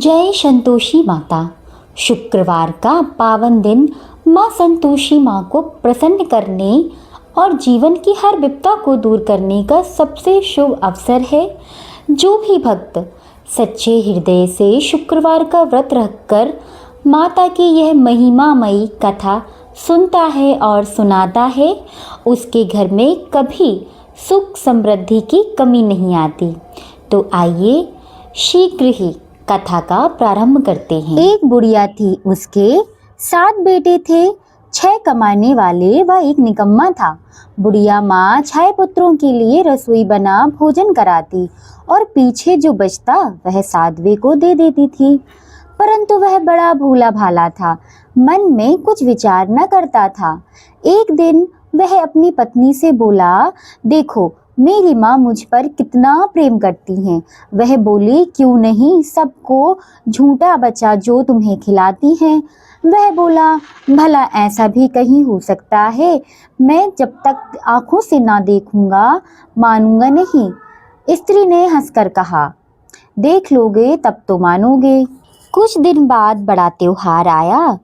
जय संतोषी माता। शुक्रवार का पावन दिन माँ संतोषी माँ को प्रसन्न करने और जीवन की हर विपदा को दूर करने का सबसे शुभ अवसर है। जो भी भक्त सच्चे हृदय से शुक्रवार का व्रत रखकर माता की यह महिमामयी कथा सुनता है और सुनाता है, उसके घर में कभी सुख समृद्धि की कमी नहीं आती। तो आइए शीघ्र ही कथा का प्रारंभ करते हैं। एक बुढ़िया थी, उसके 7 बेटे थे, 6 कमाने वाले व एक निकम्मा था। बुढ़िया माँ 6 पुत्रों के लिए रसोई बना भोजन कराती और पीछे जो बचता वह 7वें को दे देती थी। परंतु वह बड़ा भोला भाला था, मन में कुछ विचार न करता था। एक दिन वह अपनी पत्नी से बोला, देखो मेरी माँ मुझ पर कितना प्रेम करती हैं। वह बोली, क्यों नहीं, सबको झूठा बचा जो तुम्हें खिलाती हैं। वह बोला, भला ऐसा भी कहीं हो सकता है? मैं जब तक आंखों से ना देखूंगा मानूंगा नहीं। स्त्री ने हंसकर कहा, देख लोगे तब तो मानोगे। कुछ दिन बाद बड़ा त्योहार आया।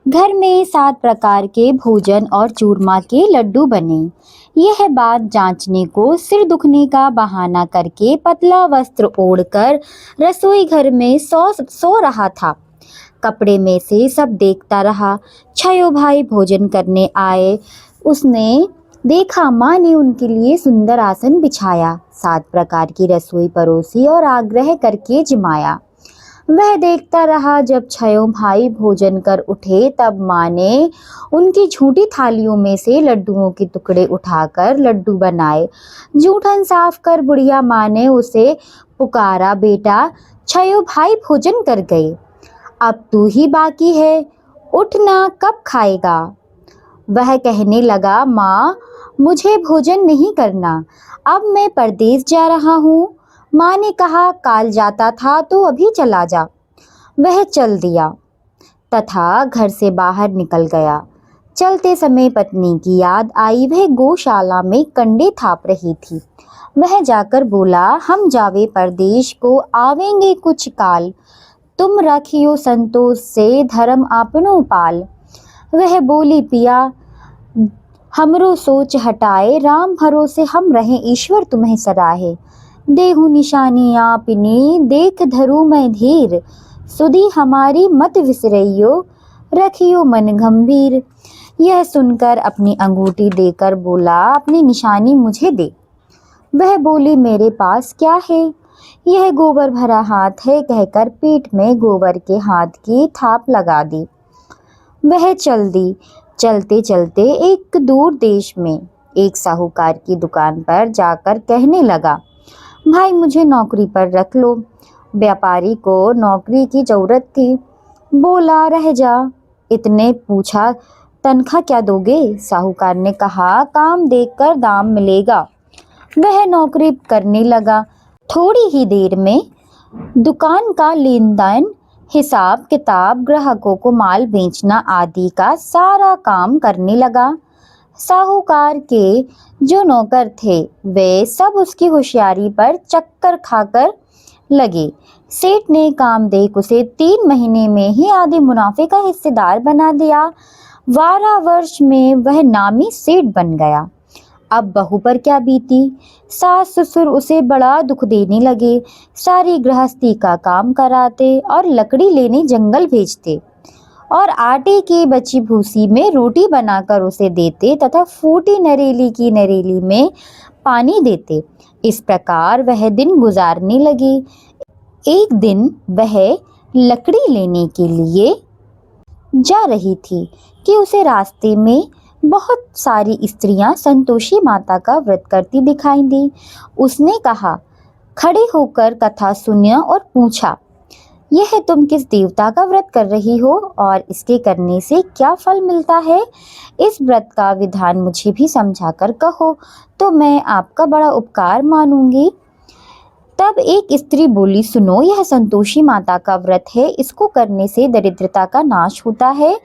घर में 7 प्रकार के भोजन और चूरमा के लड्डू बने। यह बात जांचने को सिर दुखने का बहाना करके पतला वस्त्र ओढ़कर रसोई घर में सो रहा था। कपड़े में से सब देखता रहा। 6 भाई भोजन करने आए। उसने देखा माँ ने उनके लिए सुंदर आसन बिछाया, 7 प्रकार की रसोई परोसी और आग्रह करके जिमाया। वह देखता रहा। जब 6 भाई भोजन कर उठे तब माँ ने उनकी झूठी थालियों में से लड्डुओं के टुकड़े उठाकर लड्डू बनाए। जूठन साफ कर बुढ़िया माँ ने उसे पुकारा, बेटा 6 भाई भोजन कर गए, अब तू ही बाकी है, उठना कब खाएगा? वह कहने लगा, माँ मुझे भोजन नहीं करना, अब मैं परदेश जा रहा हूँ। माँ ने कहा, काल जाता था तो अभी चला जा। वह चल दिया तथा घर से बाहर निकल गया। चलते समय पत्नी की याद आई। वह गौशाला में कंडे थाप रही थी। वह जाकर बोला, हम जावे परदेश को आवेंगे कुछ काल, तुम रखियो संतोष से धर्म आपनो पाल। वह बोली, पिया हमरो सोच हटाए, राम भरोसे हम रहें, ईश्वर तुम्हें सराहे। देहु निशानी आपनी, देख धरू मैं धीर, सुधी हमारी मत विसरइयो, रखियो मन गंभीर। यह सुनकर अपनी अंगूठी देकर बोला, अपनी निशानी मुझे दे। वह बोली, मेरे पास क्या है, यह गोबर भरा हाथ है, कहकर पीठ में गोबर के हाथ की थाप लगा दी। वह चल दी। चलते चलते एक दूर देश में एक साहूकार की दुकान पर जाकर कहने लगा, भाई मुझे नौकरी पर रख लो। व्यापारी को नौकरी की जरूरत थी। बोला, रह जा। इतने पूछा, तनख्वाह क्या दोगे? साहूकार ने कहा, काम देखकर दाम मिलेगा। वह नौकरी करने लगा। थोड़ी ही देर में दुकान का लेन देन, हिसाब किताब, ग्राहकों को माल बेचना आदि का सारा काम करने लगा। साहूकार के जो नौकर थे वे सब उसकी होशियारी पर चक्कर खाकर लगे। सेठ ने काम देख उसे 3 महीने में ही आधे मुनाफे का हिस्सेदार बना दिया। 12 वर्ष में वह नामी सेठ बन गया। अब बहू पर क्या बीती। सास ससुर उसे बड़ा दुख देने लगे। सारी गृहस्थी का काम कराते और लकड़ी लेने जंगल भेजते और आटे की बची भूसी में रोटी बनाकर उसे देते तथा फूटी नरेली की नरेली में पानी देते। इस प्रकार वह दिन गुजारने लगी। एक दिन वह लकड़ी लेने के लिए जा रही थी कि उसे रास्ते में बहुत सारी स्त्रियां संतोषी माता का व्रत करती दिखाई दी। उसने कहा, खड़े होकर कथा सुनिया और पूछा, यह तुम किस देवता का व्रत कर रही हो और इसके करने से क्या फल मिलता है? इस व्रत का विधान मुझे भी समझाकर कहो तो मैं आपका बड़ा उपकार मानूंगी। तब एक स्त्री बोली, सुनो, यह संतोषी माता का व्रत है। इसको करने से दरिद्रता का नाश होता है,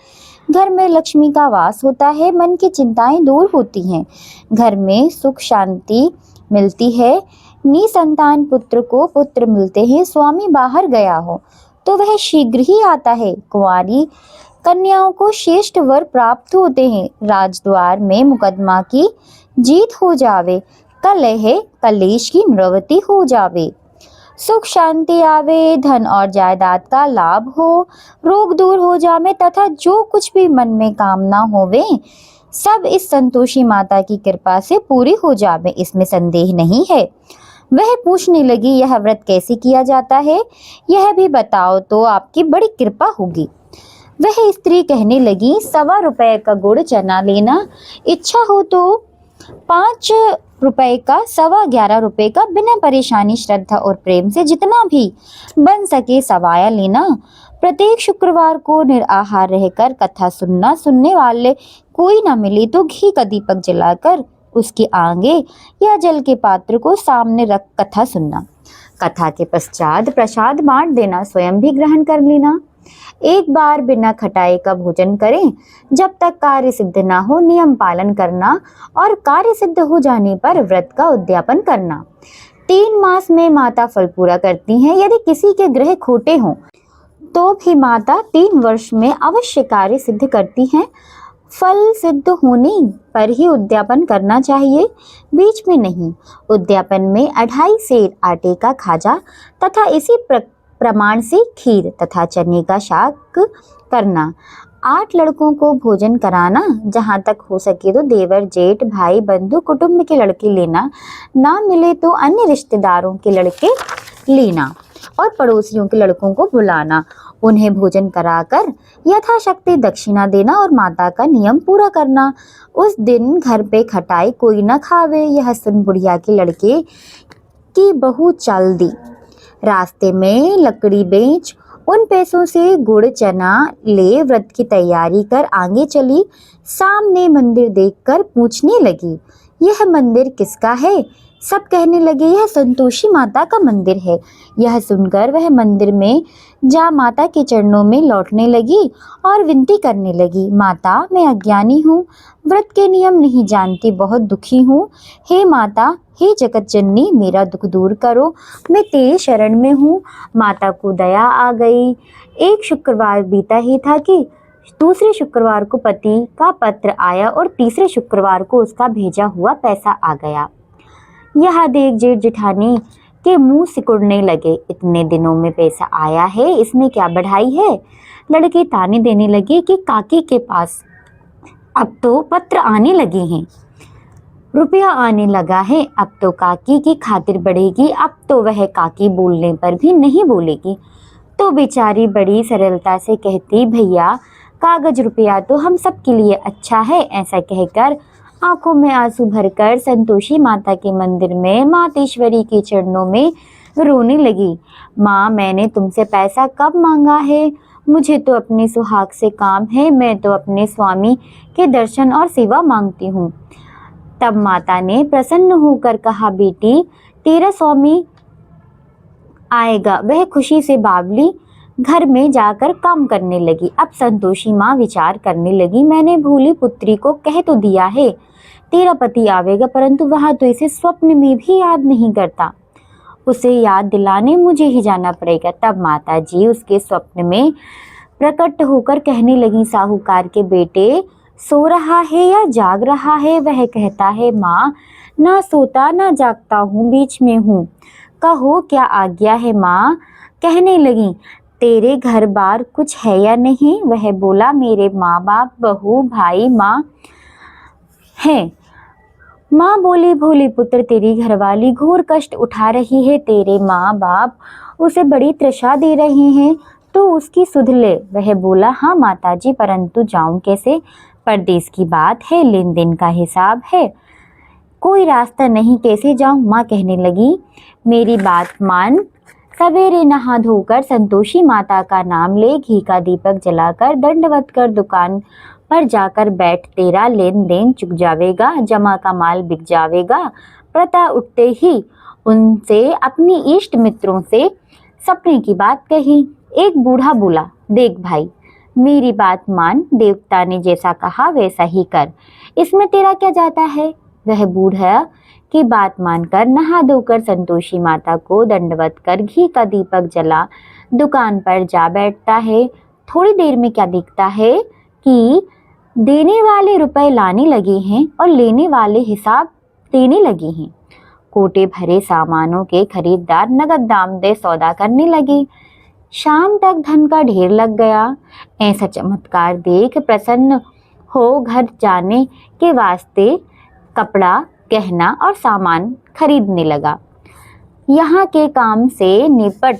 घर में लक्ष्मी का वास होता है, मन की चिंताएं दूर होती हैं, घर में सुख शांति मिलती है, निसंतान पुत्र को पुत्र मिलते हैं, स्वामी बाहर गया हो तो वह शीघ्र ही आता है। कुंवारी कन्याओं को श्रेष्ठ वर प्राप्त होते हैं। राजद्वार में मुकदमा की जीत हो जावे, कलह कलेश की निवृत्ति हो जावे, सुख शांति आवे, धन और जायदाद का लाभ हो, रोग दूर हो जावे तथा जो कुछ भी मन में कामना होवे सब इस संतोषी माता की कृपा से पूरी हो जावे, इसमें संदेह नहीं है। वह पूछने लगी, यह व्रत कैसे किया जाता है, यह भी बताओ तो आपकी बड़ी कृपा होगी। वह स्त्री कहने लगी, 1.25 रुपए का गुड़ चना लेना, इच्छा हो तो 5 रुपए का, 11.25 रुपए का, बिना परेशानी श्रद्धा और प्रेम से जितना भी बन सके सवाया लेना। प्रत्येक शुक्रवार को निराहार रहकर कथा सुनना, सुनने वाले कोई न मिले तो घी का दीपक जलाकर उसके आगे या जल के पात्र को सामने रख कथा सुनना। कथा के पश्चात प्रसाद बांट देना, स्वयं भी ग्रहण कर लेना। एक बार बिना खटाई का भोजन करें, जब तक कार्य सिद्ध न हो नियम पालन करना और कार्य सिद्ध हो जाने पर व्रत का उद्यापन करना। 3 मास में माता फल पूरा करती हैं। यदि किसी के ग्रह खोटे हों तो भी माता 3 वर्ष में अवश्य कार्य सिद्ध करती हैं। फल सिद्ध होने पर ही उद्यापन करना चाहिए, बीच में नहीं। उद्यापन में 2.5 सेर आटे का खाजा तथा इसी प्रमाण से खीर तथा चने का शाक करना। 8 लड़कों को भोजन कराना, जहाँ तक हो सके तो देवर जेठ भाई बंधु कुटुंब के लड़के लेना, ना मिले तो अन्य रिश्तेदारों के लड़के लेना और पड़ोसियों के लड़कों को बुलाना। उन्हें भोजन कराकर यथाशक्ति दक्षिणा देना और माता का नियम पूरा करना। उस दिन घर पे खटाई कोई न खावे। यह सुन बुढ़िया के लड़के की बहू चल दी। रास्ते में लकड़ी बेच उन पैसों से गुड़ चना ले व्रत की तैयारी कर आगे चली। सामने मंदिर देखकर पूछने लगी, यह मंदिर किसका है? सब कहने लगे, यह संतोषी माता का मंदिर है। यह सुनकर वह मंदिर में जा माता के चरणों में लौटने लगी और विनती करने लगी, माता मैं अज्ञानी हूँ, व्रत के नियम नहीं जानती, बहुत दुखी हूँ। हे माता, हे जगत जननी, मेरा दुख दूर करो, मैं तेरे शरण में हूँ। माता को दया आ गई। एक शुक्रवार बीता ही था कि दूसरे शुक्रवार को पति का पत्र आया और तीसरे शुक्रवार को उसका भेजा हुआ पैसा आ गया। यह देख जेठ जेठानी के मुंह सिकुड़ने लगे, इतने दिनों में पैसा आया है, इसमें क्या बढ़ाई है? लड़के ताने देने लगे कि काकी के पास अब तो पत्र आने लगे हैं, रुपया आने लगा है, अब तो काकी की खातिर बढ़ेगी। अब तो वह काकी बोलने पर भी नहीं बोलेगी। तो बेचारी बड़ी सरलता से कहती, भैया कागज रुपया तो हम सब के लिए अच्छा है। ऐसा कहकर आंखों में आंसू भरकर संतोषी माता के मंदिर में मातेश्वरी के चरणों में रोने लगी। माँ, मैंने तुमसे पैसा कब मांगा है? मुझे तो अपने सुहाग से काम है, मैं तो अपने स्वामी के दर्शन और सेवा मांगती हूँ। तब माता ने प्रसन्न होकर कहा, बेटी तेरा स्वामी आएगा। वह खुशी से बावली घर में जाकर काम करने लगी। अब संतोषी माँ विचार करने लगी, मैंने भूली पुत्री को कह तो दिया है तेरा पति आवेगा, परंतु वह तो इसे स्वप्न में भी याद नहीं करता, उसे याद दिलाने मुझे ही जाना पड़ेगा। तब माता जी उसके स्वप्न में प्रकट होकर कहने लगी, साहूकार के बेटे सो रहा है या जाग रहा है? वह कहता है, माँ ना सोता ना जागता हूँ, बीच में हूँ, कहो क्या आज्ञा है? माँ कहने लगी, तेरे घर बार कुछ है या नहीं? वह बोला, मेरे माँ बाप बहू भाई माँ है। माँ बोली, भोली पुत्र तेरी घरवाली घोर कष्ट उठा रही है, तेरे माँ बाप उसे बड़ी तृषा दे रहे हैं, तो उसकी सुध ले। वह बोला, हाँ माताजी, परंतु जाऊं कैसे? परदेश की बात है, लेन देन का हिसाब है, कोई रास्ता नहीं, कैसे जाऊं? माँ कहने लगी, मेरी बात मान, सवेरे नहा धोकर संतोषी माता का नाम ले, घी का दीपक जलाकर दंडवत कर दुकान पर जाकर बैठ, तेरा लेन देन चुक जावेगा, जमा का माल बिक जावेगा। प्रातः उठते ही उनसे अपनी इष्ट मित्रों से सपने की बात कही। एक बूढ़ा बोला, देख भाई मेरी बात मान, देवता ने जैसा कहा वैसा ही कर, इसमें तेरा क्या जाता है? वह बूढ़ा की बात मानकर नहा धोकर संतोषी माता को दंडवत कर घी का दीपक जला दुकान पर जा बैठता है। थोड़ी देर में क्या दिखता है कि देने वाले रुपए लाने लगे हैं और लेने वाले हिसाब देने लगे हैं। कोटे भरे सामानों के खरीदार नगद दाम दे सौदा करने लगे। शाम तक धन का ढेर लग गया। ऐसा चमत्कार देख प्रसन्न हो घर जाने के वास्ते कपड़ा, गहना और सामान खरीदने लगा। यहाँ के काम से निपट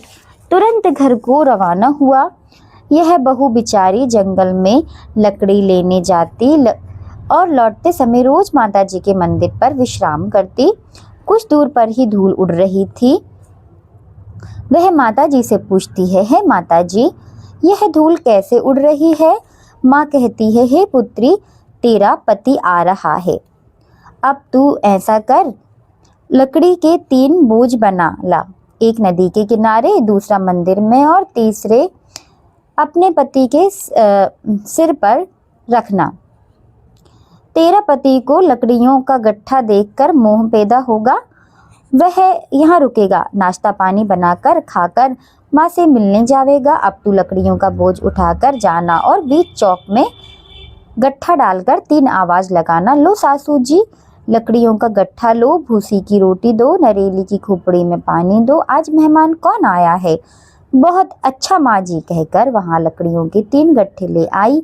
तुरंत घर को रवाना हुआ। यह बहू बेचारी जंगल में लकड़ी लेने जाती और लौटते समय रोज माताजी के मंदिर पर विश्राम करती। कुछ दूर पर ही धूल उड़ रही थी। वह माताजी से पूछती है, हे माताजी, यह धूल कैसे उड़ रही है? माँ कहती है, हे पुत्री, तेरा पति आ रहा है। अब तू ऐसा कर, लकड़ी के 3 बोझ बना ला, एक नदी के किनारे, दूसरा मंदिर में और तीसरे अपने पति के सिर पर रखना। तेरा पति को लकड़ियों का गट्ठा देखकर मोह पैदा होगा। वह यहाँ रुकेगा, नाश्ता पानी बनाकर खाकर माँ से मिलने जाएगा। अब तू लकड़ियों का बोझ उठाकर जाना और बीच चौक में गट्ठा डालकर 3 आवाज लगाना, लो सासू जी, लकड़ियों का गट्ठा लो, भूसी की रोटी दो, नरेली की खोपड़ी में पानी दो, आज मेहमान कौन आया है? बहुत अच्छा माँ जी, कहकर वहाँ लकड़ियों के 3 गट्ठे ले आई।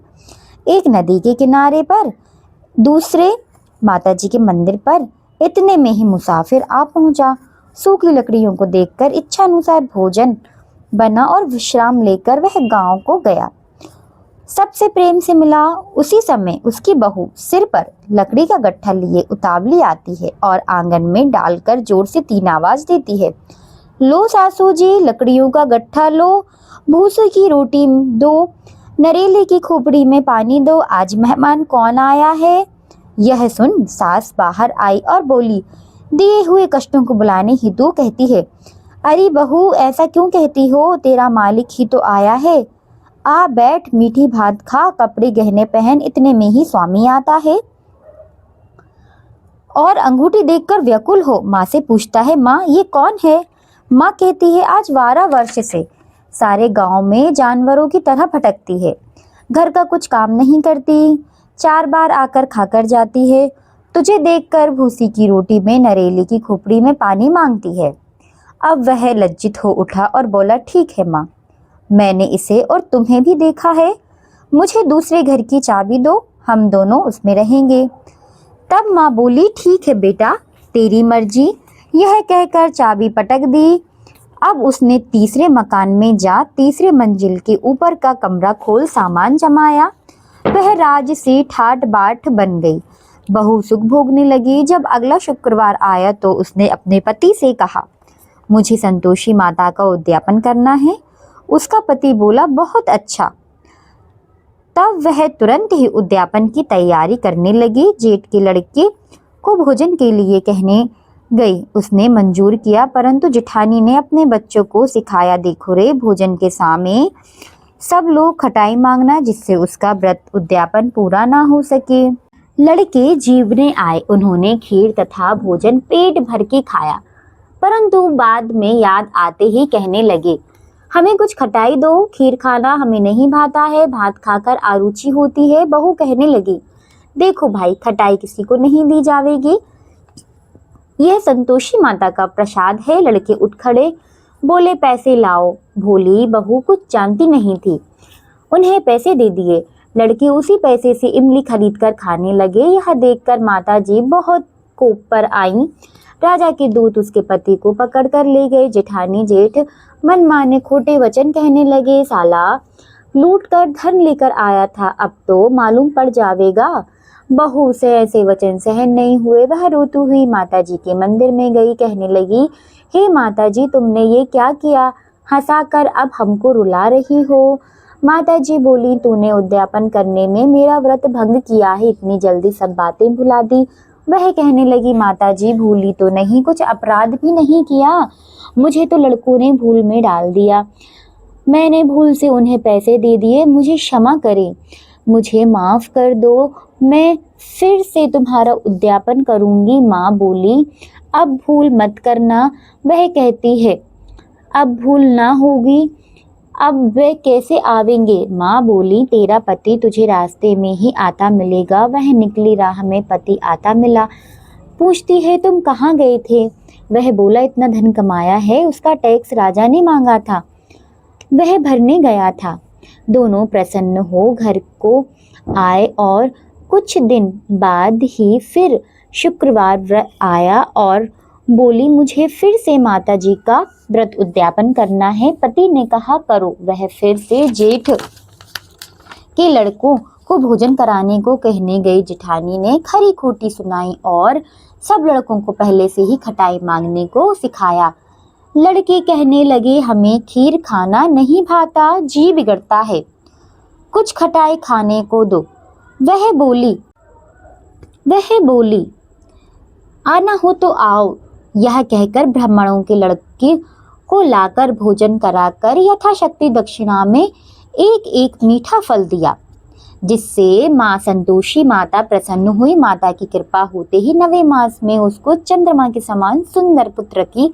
एक नदी के किनारे पर, दूसरे माताजी के मंदिर पर। इतने में ही मुसाफिर आ पहुंचा। सूखी लकड़ियों को देखकर इच्छा अनुसार भोजन बना और विश्राम लेकर वह गांव को गया। सबसे प्रेम से मिला। उसी समय उसकी बहू सिर पर लकड़ी का गट्ठा लिए उतावली आती है और आंगन में डालकर जोर से 3 आवाज देती है, लो सासू जी, लकड़ियों का गट्ठा लो, भूसे की रोटी दो, नरेले की खोपड़ी में पानी दो, आज मेहमान कौन आया है? यह सुन सास बाहर आई और बोली, दिए हुए कष्टों को बुलाने हेतु कहती है, अरे बहू, ऐसा क्यों कहती हो? तेरा मालिक ही तो आया है। आ बैठ, मीठी भात खा, कपड़े गहने पहन, इतने में ही स्वामी आता है और अंगूठी देखकर व्याकुल हो माँ से पूछता है, माँ ये कौन है? माँ कहती है, आज 12 वर्ष से सारे गांव में जानवरों की तरह भटकती है, घर का कुछ काम नहीं करती, 4 बार आकर खाकर जाती है, तुझे देखकर भूसी की रोटी में, नरेली की खोपड़ी में पानी मांगती है। अब वह लज्जित हो उठा और बोला, ठीक है माँ, मैंने इसे और तुम्हें भी देखा है, मुझे दूसरे घर की चाबी दो, हम दोनों उसमें रहेंगे। तब माँ बोली, ठीक है बेटा, तेरी मर्जी। यह कहकर चाबी पटक दी। अब उसने तीसरे मकान में जा तीसरे मंजिल के ऊपर का कमरा खोल सामान जमाया। वह राज से ठाट बाट बन गई। बहू सुख भोगने लगी। जब अगला शुक्रवार आया तो उसने अपने पति से कहा, मुझे संतोषी माता का उद्यापन करना है। उसका पति बोला, बहुत अच्छा। तब वह तुरंत ही उद्यापन की तैयारी करने लगी। जेठ के लड़के को भोजन के लिए कहने गई। उसने मंजूर किया, परंतु जेठानी ने अपने बच्चों को सिखाया, देखो रे, भोजन के सामने सब लोग खटाई मांगना, जिससे उसका व्रत उद्यापन पूरा ना हो सके। लड़के जीवने आए। उन्होंने खीर तथा भोजन पेट भर के खाया, परंतु बाद में याद आते ही कहने लगे, हमें कुछ खटाई दो, खीर खाना हमें नहीं भाता है, भात खाकर आरुचि होती है। बहू कहने लगी, देखो भाई, खटाई किसी को नहीं दी जाएगी, यह संतोषी माता का प्रसाद है। लड़के उठ खड़े, बोले, पैसे लाओ। भोली बहू कुछ जानती नहीं थी, उन्हें पैसे दे दिए। लड़के उसी पैसे से इमली खरीद कर खाने लगे। यह देखकर माता जी बहुत कोप पर आईं। राजा के दूत उसके पति को पकड़ कर ले गए। जेठानी जेठ मनमाने खोटे वचन कहने लगे, साला लूट कर धन लेकर आया था, अब तो मालूम पड़ जाएगा। बहू से ऐसे वचन सहन नहीं हुए। वह रोती हुई माताजी के मंदिर में गई। कहने लगी, हे माताजी, तुमने ये क्या किया? हंसाकर अब हमको रुला रही हो। माताजी बोली, तूने उद्यापन करने में मेरा व्रत भंग किया है, इतनी जल्दी सब बातें भुला दी। वह कहने लगी, माताजी भूली तो नहीं, कुछ अपराध भी नहीं किया, मुझे तो लड़कों ने भूल में डाल दिया, मैंने भूल से उन्हें पैसे दे दिए, मुझे क्षमा करें, मुझे माफ़ कर दो, मैं फिर से तुम्हारा उद्यापन करूँगी। माँ बोली, अब भूल मत करना। वह कहती है, अब भूल ना होगी, अब वे कैसे आवेंगे? माँ बोली, तेरा पति तुझे रास्ते में ही आता मिलेगा। वह निकली राह में पति आता मिला। पूछती है, तुम कहाँ गए थे? वह बोला, इतना धन कमाया है, उसका टैक्स राजा ने मांगा था, वह भरने गया था। दोनों प्रसन्न हो घर को आए और कुछ दिन बाद ही फिर शुक्रवार व्रत आया और बोली, मुझे फिर से माता जी का व्रत उद्यापन करना है। पति ने कहा, करो। वह फिर से जेठ के लड़कों को भोजन कराने को कहने गई। जेठानी ने खरी खोटी सुनाई और सब लड़कों को पहले से ही खटाई मांगने को सिखाया। लड़के कहने लगे, हमें खीर खाना नहीं भाता, जी बिगड़ता है, कुछ खटाई खाने को दो। वह बोली, आना हो तो आओ। यह कहकर ब्राह्मणों के लड़के को लाकर भोजन कराकर यथाशक्ति दक्षिणा में एक एक मीठा फल दिया, जिससे माँ संतोषी माता प्रसन्न हुई। माता की कृपा होते ही 9वें मास में उसको चंद्रमा के समान सुंदर पुत्र की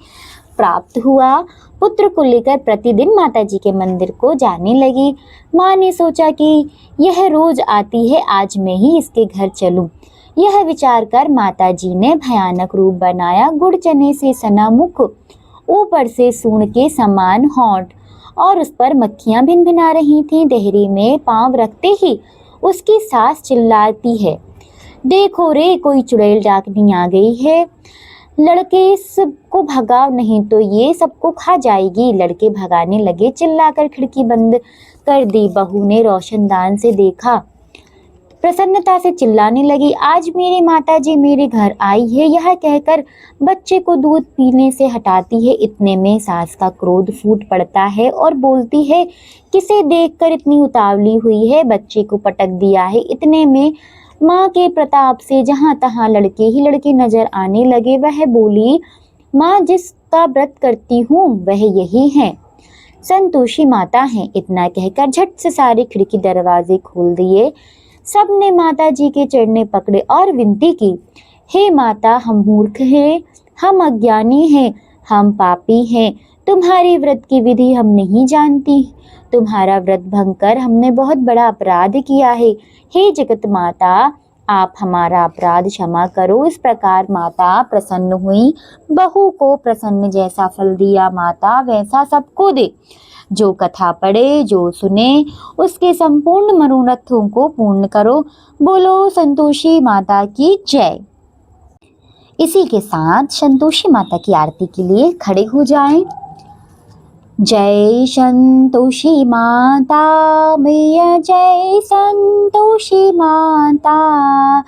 प्राप्त हुआ। पुत्र को लेकर प्रतिदिन माता जी के मंदिर को जाने लगी। माँ ने सोचा कि यह रोज आती है, आज मैं ही इसके घर चलूं। यह विचार कर माता जी ने भयानक रूप बनाया। गुड़ चने से सना मुख, ऊपर से सूंड के समान होंठ और उस पर मक्खियां भिनभिना रही थीं। देहरी में पांव रखते ही उसकी सास चिल्लाती है, देखो रे, कोई चुड़ैल डाकनी आ गई है, लड़के सबको भगाओ, नहीं तो ये सबको खा जाएगी। लड़के भगाने लगे। चिल्लाकर खिड़की बंद कर दी। बहू ने रोशनदान से देखा, प्रसन्नता से चिल्लाने लगी, आज मेरी माता जी मेरे घर आई है। यह कहकर बच्चे को दूध पीने से हटाती है। इतने में सास का क्रोध फूट पड़ता है और बोलती है, किसे देखकर इतनी उतावली हुई है, बच्चे को पटक दिया है। इतने में माँ के प्रताप से जहाँ तहाँ लड़के ही लड़के नजर आने लगे। वह बोली, माँ जिसका व्रत करती हूँ वह यही है, संतोषी माता है। इतना कहकर झट से सारे खिड़की दरवाजे खोल दिए। सबने माता जी के चरणें पकड़े और विनती की, हे माता, हम मूर्ख हैं, हम अज्ञानी हैं, हम पापी हैं, तुम्हारे व्रत की विधि हम नहीं जानती, तुम्हारा व्रत भंग कर हमने बहुत बड़ा अपराध किया है। हे जगत माता, आप हमारा अपराध क्षमा करो। इस प्रकार माता प्रसन्न हुई। बहू को प्रसन्न जैसा फल दिया माता वैसा सबको दे। जो कथा पढ़े, जो सुने, उसके संपूर्ण मनोरथों को पूर्ण करो। बोलो संतोषी माता की जय। इसी के साथ संतोषी माता की आरती के लिए खड़े हो जाएं। जय संतोषी माता मैया, जय संतोषी माता,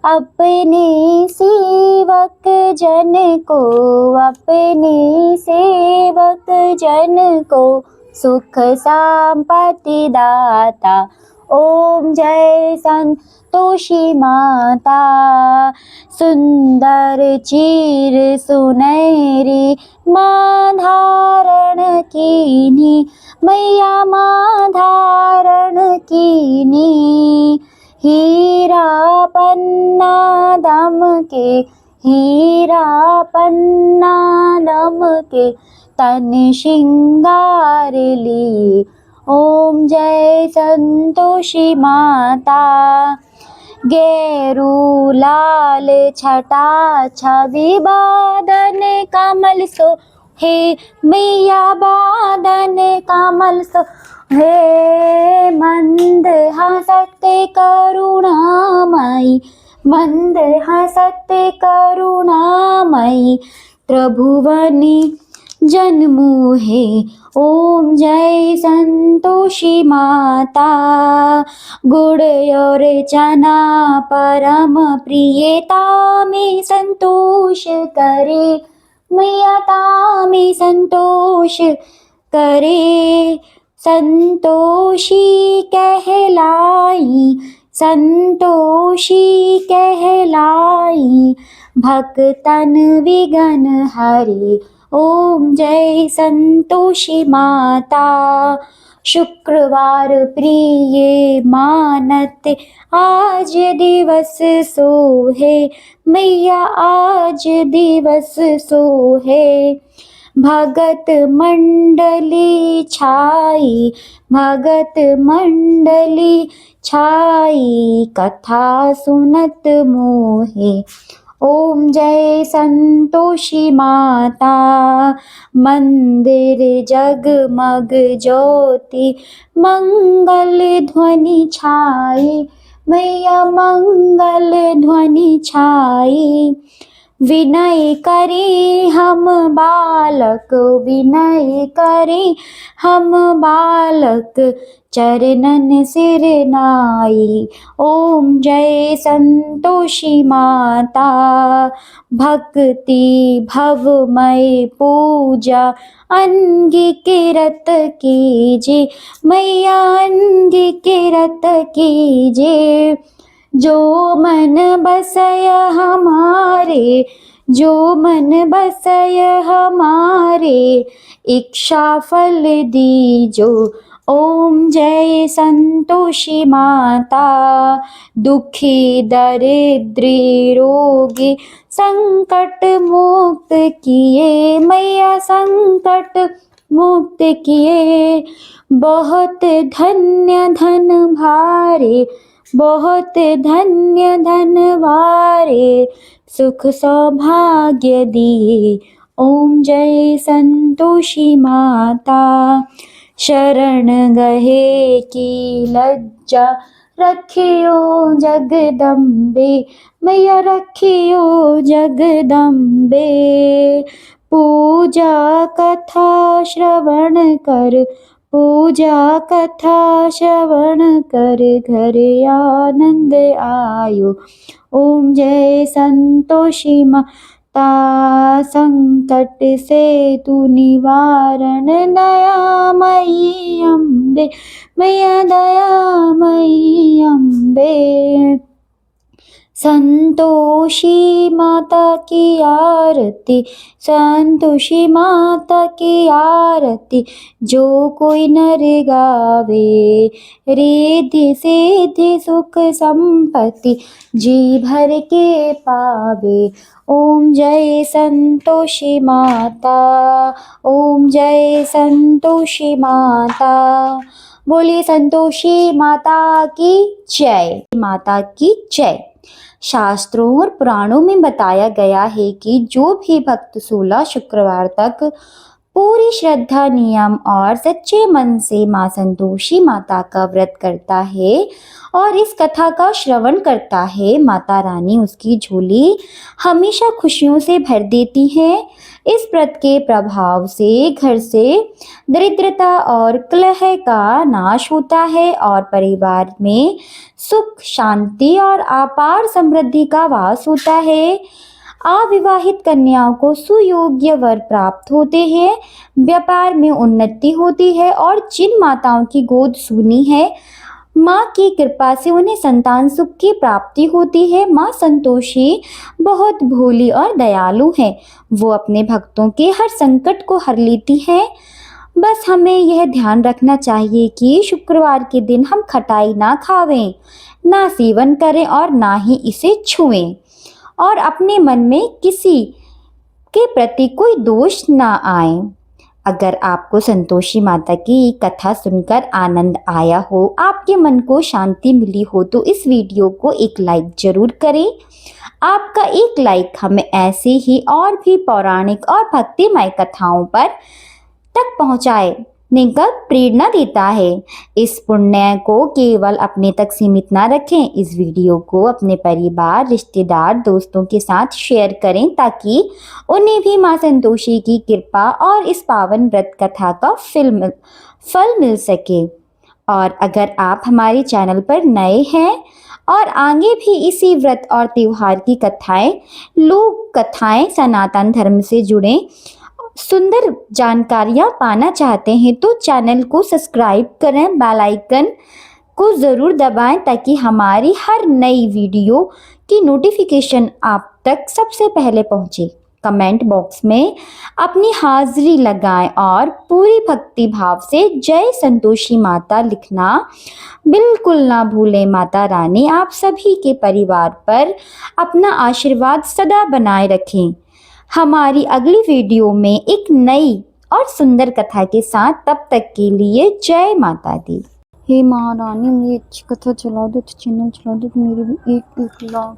अपने सेवक जन को, अपने सेवक जन को सुख संपत्ति दाता। ओम जय संतोषी माता, सुंदर चीर सुनहरी माँ धारण कीनी, मैया माँ धारण कीनी। हीरा पन्ना दमके, हीरा पन्ना दमके, तन श्रृंगार ली। ओम जय संतोषी माता। गेरू लाल छटा छवि बादन कमल सो, हे मैया बादन कमल सो, हे मंद हसते करुणामयी, मंद हसते करुणामयी, त्रिभुवनी जन्मो है। ओम जय संतोषी माता। गुड़ और चना परम प्रियता में संतोष करे, मैया तामे संतोष करे। संतोषी कहलाई, संतोषी कहलाई, भक्तन विघ्न हरि। ओम जय संतोषी माता। शुक्रवार प्रिय मानत आज दिवस सोहे, मैया आज दिवस सोहे। भगत मंडली छाई, भगत मंडली छाई, कथा सुनत मोहे। ओम जय संतोषी माता, मंदिर जगमग ज्योति, मंगल ध्वनि छाई, मैया मंगल ध्वनि छाई। विनय करे हम बालक, विनय करे हम बालक, चरणन सिर नाई। ओम जय संतोषी माता, भक्ति भवमय पूजा, अंगीकृत कीजे, मैया अंगीकृत कीजे। जो मन बसय हमारे, जो मन बसय हमारे, इच्छा फल दीजो। ओम जय संतोषी माता, दुखी दरिद्री रोगी, संकट मुक्त किए, मैया संकट मुक्त किए। बहुत धन्य धन भारे, बहुत धन्य धन वारे, सुख सौभाग्य दिए। ओम जय संतोषी माता, शरण गहे की लज्जा, रखियो जगदम्बे, मैया रखियो जगदम्बे। पूजा कथा श्रवण कर, पूजा कथा श्रवण कर, घर आनंद आयो। ओम जय संतोषी माता, संकट से तू निवारण, दयामयी अम्बे, मैया दयामयी अम्बे। संतोषी माता की आरती, संतोषी माता की आरती, जो कोई नर गावे, रिद्धि सिद्धि सुख संपत्ति, जी भर के पावे। ओम जय संतोषी माता, ओम जय संतोषी माता। बोलिए संतोषी माता की जय, माता की जय। शास्त्रों और पुराणों में बताया गया है कि जो भी भक्त 16 शुक्रवार तक पूरी श्रद्धा नियम और सच्चे मन से माँ संतोषी माता का व्रत करता है और इस कथा का श्रवण करता है, माता रानी उसकी झोली हमेशा खुशियों से भर देती है। इस व्रत के प्रभाव से घर से दरिद्रता और कलह का नाश होता है और परिवार में सुख शांति और अपार समृद्धि का वास होता है। अविवाहित कन्याओं को सुयोग्य वर प्राप्त होते हैं, व्यापार में उन्नति होती है और जिन माताओं की गोद सूनी है, माँ की कृपा से उन्हें संतान सुख की प्राप्ति होती है। माँ संतोषी बहुत भोली और दयालु है, वो अपने भक्तों के हर संकट को हर लेती है। बस हमें यह ध्यान रखना चाहिए कि शुक्रवार के दिन हम खटाई ना खावें, ना सेवन करें और ना ही इसे छुएं और अपने मन में किसी के प्रति कोई दोष ना आए। अगर आपको संतोषी माता की कथा सुनकर आनंद आया हो, आपके मन को शांति मिली हो, तो इस वीडियो को एक लाइक जरूर करें। आपका एक लाइक हमें ऐसे ही और भी पौराणिक और भक्तिमय कथाओं पर तक पहुंचाने का प्रेरणा देता है। इस पुण्य को केवल अपने तक सीमित ना रखें, इस वीडियो को अपने परिवार, रिश्तेदार, दोस्तों के साथ शेयर करें ताकि उन्हें भी माँ संतोषी की कृपा और इस पावन व्रत कथा का फल मिल सके। और अगर आप हमारे चैनल पर नए हैं और आगे भी इसी व्रत और त्योहार की कथाएं, लोक कथाएं, सनातन धर्म से जुड़े सुंदर जानकारियां पाना चाहते हैं तो चैनल को सब्सक्राइब करें, बेल आइकन को ज़रूर दबाएं ताकि हमारी हर नई वीडियो की नोटिफिकेशन आप तक सबसे पहले पहुंचे। कमेंट बॉक्स में अपनी हाजिरी लगाएं और पूरी भक्ति भाव से जय संतोषी माता लिखना बिल्कुल ना भूलें। माता रानी आप सभी के परिवार पर अपना आशीर्वाद सदा बनाए रखें। हमारी अगली वीडियो में एक नई और सुंदर कथा के साथ, तब तक के लिए जय माता दी। हे महारानी, मेरी अच्छी कथा चला दो, तो चैनल चला दो, तो मेरी भी एक लाख